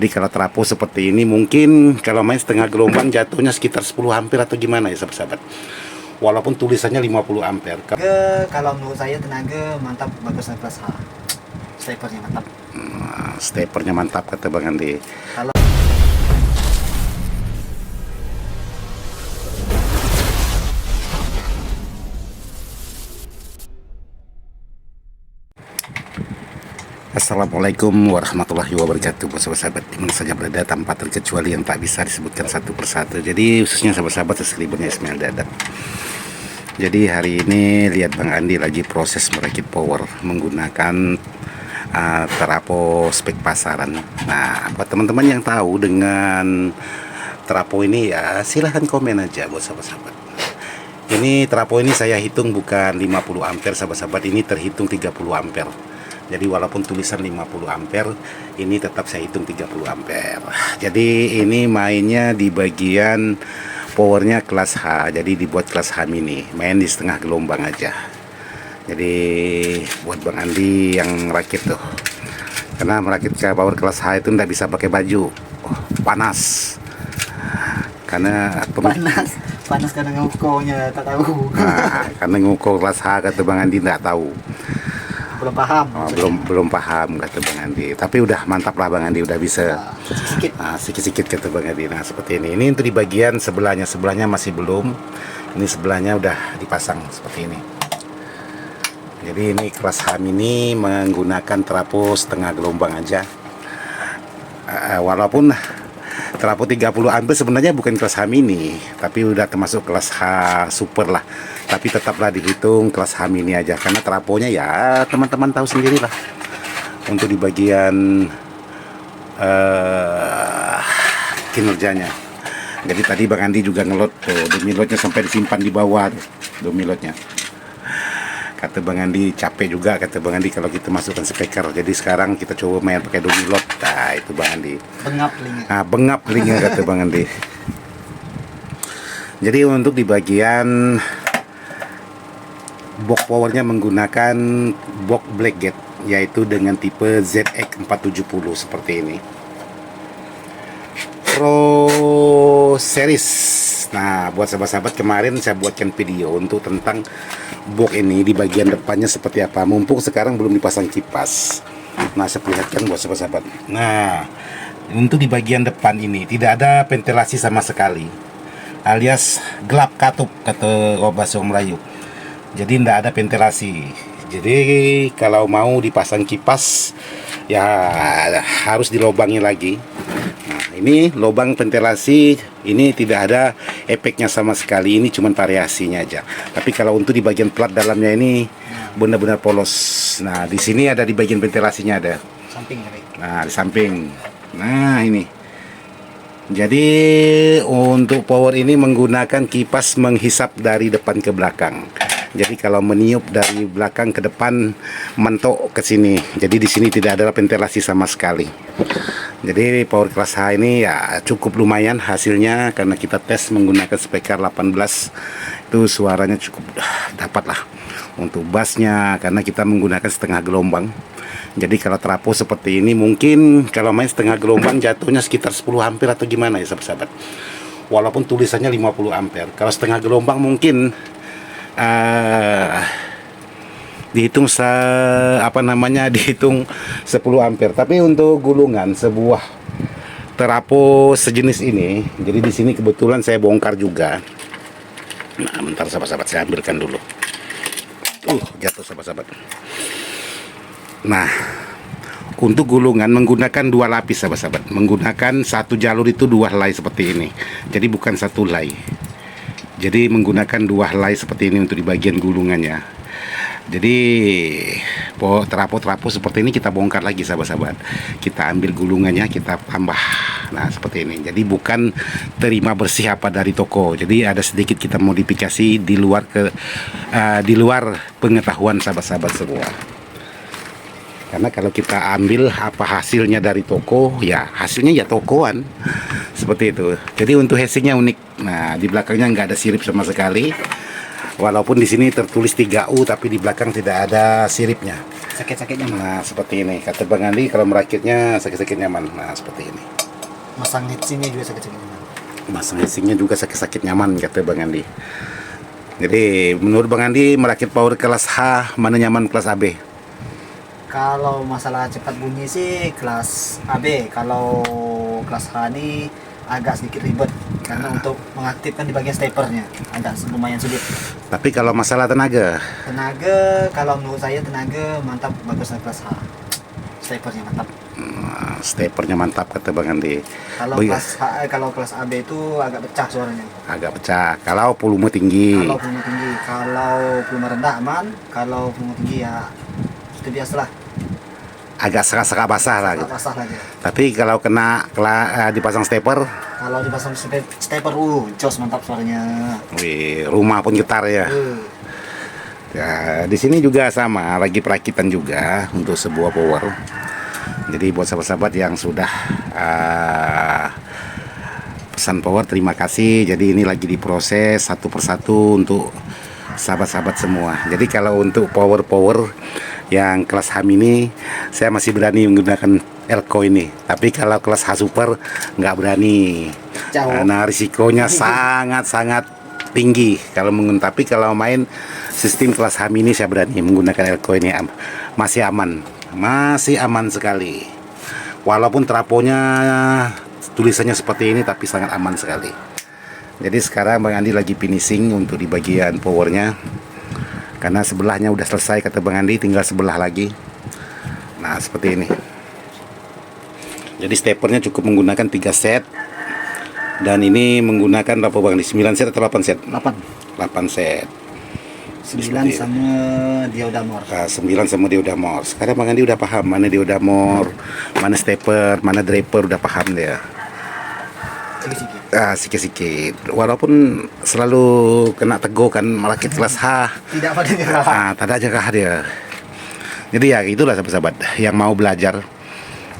Jadi kalau trafo seperti ini mungkin kalau main setengah gelombang jatuhnya sekitar 10 ampere atau gimana ya sahabat-sahabat. Walaupun tulisannya 50 ampere. Kalau menurut saya tenaga mantap, bagus kelas H. Stepernya mantap. Stepernya mantap kata Bang Andi. Kalau Assalamualaikum warahmatullahi wabarakatuh, sahabat-sahabat dimana saja berada tanpa terkecuali yang tak bisa disebutkan satu persatu. Jadi khususnya sahabat-sahabat subscribernya Ismail Dadak. Jadi hari ini lihat Bang Andi lagi proses merakit power menggunakan trafo spek pasaran. Nah, buat teman-teman yang tahu dengan trafo ini ya silahkan komen aja buat sahabat-sahabat. Ini trafo ini saya hitung bukan 50 ampere sahabat-sahabat, ini terhitung 30 ampere. Jadi walaupun tulisan 50 ampere, ini tetap saya hitung 30 ampere. Jadi ini mainnya di bagian powernya kelas H. Jadi dibuat kelas H mini, main di setengah gelombang aja. Jadi buat Bang Andi yang rakit tuh, karena merakit ke power kelas H itu nggak bisa pakai baju, panas. Karena panas karena ngukurnya tak tahu. Nah, karena ngukur kelas H kata Bang Andi nggak tahu. Belum paham. Belum paham kata Bang Andi. Tapi udah mantap lah Bang Andi, udah bisa. Sedikit kata Bang Andi. Nah seperti ini. Ini untuk di bagian sebelahnya masih belum. Ini sebelahnya udah dipasang seperti ini. Jadi ini kelas H mini menggunakan trafo setengah gelombang aja. Walaupun trafo 30 ampere sebenarnya bukan kelas H mini, tapi udah termasuk kelas H super lah. Tapi tetaplah dihitung kelas H mini aja, karena trafonya ya teman-teman tahu sendiri lah. Untuk di bagian kinerjanya. Jadi tadi Bang Andi juga ngelot tuh, dumilotnya sampai disimpan di bawah tuh, dumilotnya. Kata Bang Andi capek juga, kata Bang Andi kalau kita masukkan speaker. Jadi sekarang kita coba main pakai dumilot. Nah itu Bang Andi. Bengap linknya. Nah bengap linknya kata Bang Andi. Jadi untuk di bagian box powernya menggunakan box Blackgate, yaitu dengan tipe ZX470 seperti ini, Pro Series. Nah buat sahabat-sahabat, kemarin saya buatkan video untuk tentang box ini di bagian depannya seperti apa. Mumpung sekarang belum dipasang kipas, nah saya perlihatkan buat sahabat-sahabat. Nah untuk di bagian depan ini tidak ada ventilasi sama sekali, alias gelap katup kata bahasa Melayu. Jadi tidak ada ventilasi. Jadi kalau mau dipasang kipas ya harus dilobangi lagi. Nah ini lubang ventilasi, ini tidak ada efeknya sama sekali, ini cuma variasinya aja. Tapi kalau untuk di bagian plat dalamnya ini benar-benar polos. Nah di sini ada, di bagian ventilasinya ada. Samping. Nah di samping. Nah ini. Jadi untuk power ini menggunakan kipas menghisap dari depan ke belakang. Jadi kalau meniup dari belakang ke depan mentok ke sini. Jadi di sini tidak ada ventilasi sama sekali. Jadi power kelas H ini ya cukup lumayan hasilnya, karena kita tes menggunakan speaker 18 itu suaranya cukup dapat lah. Untuk bassnya karena kita menggunakan setengah gelombang. Jadi kalau trafo seperti ini mungkin kalau main setengah gelombang jatuhnya sekitar 10 ampere atau gimana ya sahabat-sahabat. Walaupun tulisannya 50 ampere. Kalau setengah gelombang mungkin dihitung dihitung 10 ampere. Tapi untuk gulungan sebuah trafo sejenis ini, jadi di sini kebetulan saya bongkar juga. Nah bentar sahabat-sahabat, saya ambilkan dulu. Jatuh sahabat-sahabat. Nah untuk gulungan menggunakan dua lapis sahabat-sahabat, menggunakan satu jalur itu dua helai seperti ini. Jadi bukan satu helai, jadi menggunakan dua helai seperti ini untuk di bagian gulungannya. Jadi trafo seperti ini kita bongkar lagi sahabat-sahabat, kita ambil gulungannya, kita tambah. Nah seperti ini. Jadi bukan terima bersih apa dari toko, jadi ada sedikit kita modifikasi di luar pengetahuan sahabat-sahabat semua. Karena kalau kita ambil apa hasilnya dari toko, ya hasilnya ya tokoan seperti itu. Jadi untuk casingnya unik. Nah di belakangnya nggak ada sirip sama sekali. Walaupun di sini tertulis 3U tapi di belakang tidak ada siripnya. Sakit-sakitnya mah. Nah, seperti ini. Kata Bang Andi kalau merakitnya sakit-sakit nyaman. Nah, seperti ini. Masang heatsinknya juga sakit-sakitnya mah. Masang heatsinknya juga sakit-sakit nyaman kata Bang Andi. Jadi menurut Bang Andi merakit power kelas H mana nyaman kelas AB? Kalau masalah cepat bunyi sih kelas AB. Kalau kelas H ini agak sedikit ribet karena untuk mengaktifkan di bagian stepernya agak lumayan sulit. Tapi kalau masalah tenaga, Kalau menurut saya tenaga mantap, bagus kelas H. Stepernya mantap. stepernya mantap kata Bang Andi. Kalau kelas AB itu agak pecah suaranya. Agak pecah. Kalau volume tinggi. Kalau volume rendah aman. Kalau volume tinggi ya itu biasalah. Agak serak-serak basah lah. Gitu. Basah lagi. Tapi kalau dipasang stepper, Kalau dipasang stepper, jos mantap suaranya. wih, rumah pun getar ya. Ya, di sini juga sama, lagi perakitan juga untuk sebuah power. Jadi buat sahabat-sahabat yang sudah pesan power, terima kasih. Jadi ini lagi diproses satu persatu untuk sahabat-sahabat semua. Jadi kalau untuk power yang kelas H ini, saya masih berani menggunakan Elco ini. Tapi kalau kelas H Super nggak berani. Nah, risikonya sangat-sangat tinggi kalau tapi kalau main sistem kelas H ini saya berani menggunakan Elco ini, masih aman sekali. Walaupun traponya tulisannya seperti ini tapi sangat aman sekali. Jadi sekarang Bang Andi lagi finishing untuk di bagian powernya, karena sebelahnya udah selesai kata Bang Andi, tinggal sebelah lagi. Nah seperti ini. Jadi stepernya cukup menggunakan 3 set. Dan ini menggunakan berapa Bang Andi? 9 set atau 8 set? 8 set. 9 sama diodamor. 9 sama diodamor. Sekarang Bang Andi udah paham mana diodamor, mana stepper, mana draper, udah paham dia. Sikit-sikit. Walaupun selalu kena teguh kan merakit kelas H. Tidak pada nyerah. Tak ada nyerah dia. Jadi ya itulah sahabat-sahabat yang mau belajar.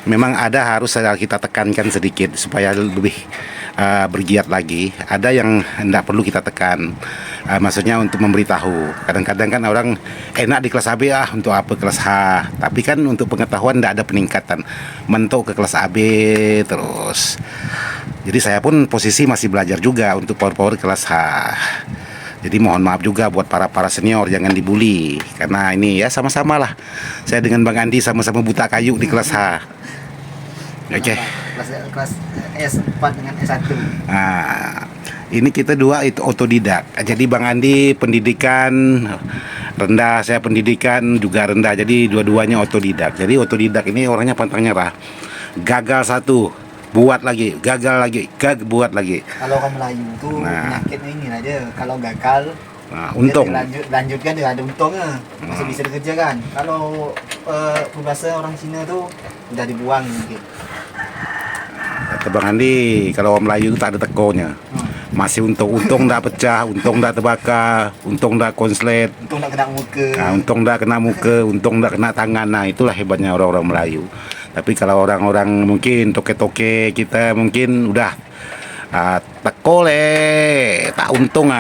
Memang harus kita tekankan sedikit supaya lebih bergiat lagi. Ada yang tidak perlu kita tekan, maksudnya untuk memberitahu. Kadang-kadang kan orang enak di kelas AB, untuk apa kelas H. Tapi kan untuk pengetahuan tidak ada peningkatan, mentok ke kelas AB terus. Jadi saya pun posisi masih belajar juga untuk power kelas H. Jadi mohon maaf juga buat para senior, jangan dibully. Karena ini ya sama-sama lah. Saya dengan Bang Andi sama-sama buta kayu di kelas H. Oke. Kelas S4 dengan S1. Nah, ini kita dua itu otodidak. Jadi Bang Andi pendidikan rendah, saya pendidikan juga rendah. Jadi dua-duanya otodidak. Jadi otodidak ini orangnya pantang nyerah. Gagal satu, buat lagi, gagal lagi, buat lagi. Kalau orang Melayu tuh penyakitnya ini aja. Kalau gagal, untung. Lanjutkan dia ada untungnya, masih bisa dikerjakan. Kalau bahasa orang Cina tuh udah dibuang mungkin. Kata Bang Andi, kalau orang Melayu itu tak ada tekonya. Masih untung dah pecah, untung dah terbakar, untung dah konslet, untung dah kena muka. Untung dah kena muka, untung dah kena tangan. Nah, itulah hebatnya orang-orang Melayu. Tapi kalau orang-orang mungkin toke-toke kita mungkin udah teko tak untung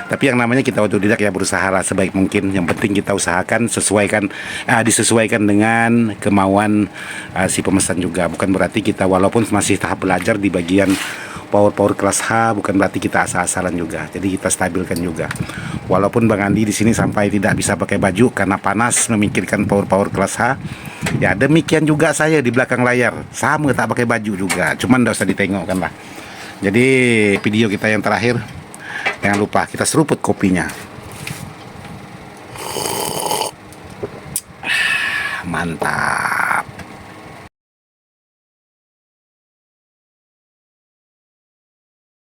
Tapi yang namanya kita otodidak ya berusaha lah sebaik mungkin. Yang penting kita usahakan disesuaikan dengan kemauan si pemesan juga. Bukan berarti kita walaupun masih tahap belajar di bagian power kelas H, bukan berarti kita asal-asalan juga. Jadi kita stabilkan juga. Walaupun Bang Andi di sini sampai tidak bisa pakai baju karena panas memikirkan power kelas H. Ya demikian juga saya di belakang layar sama tak pakai baju juga. Cuman tidak usah ditengok kan lah. Jadi video kita yang terakhir, jangan lupa kita seruput kopinya. Mantap.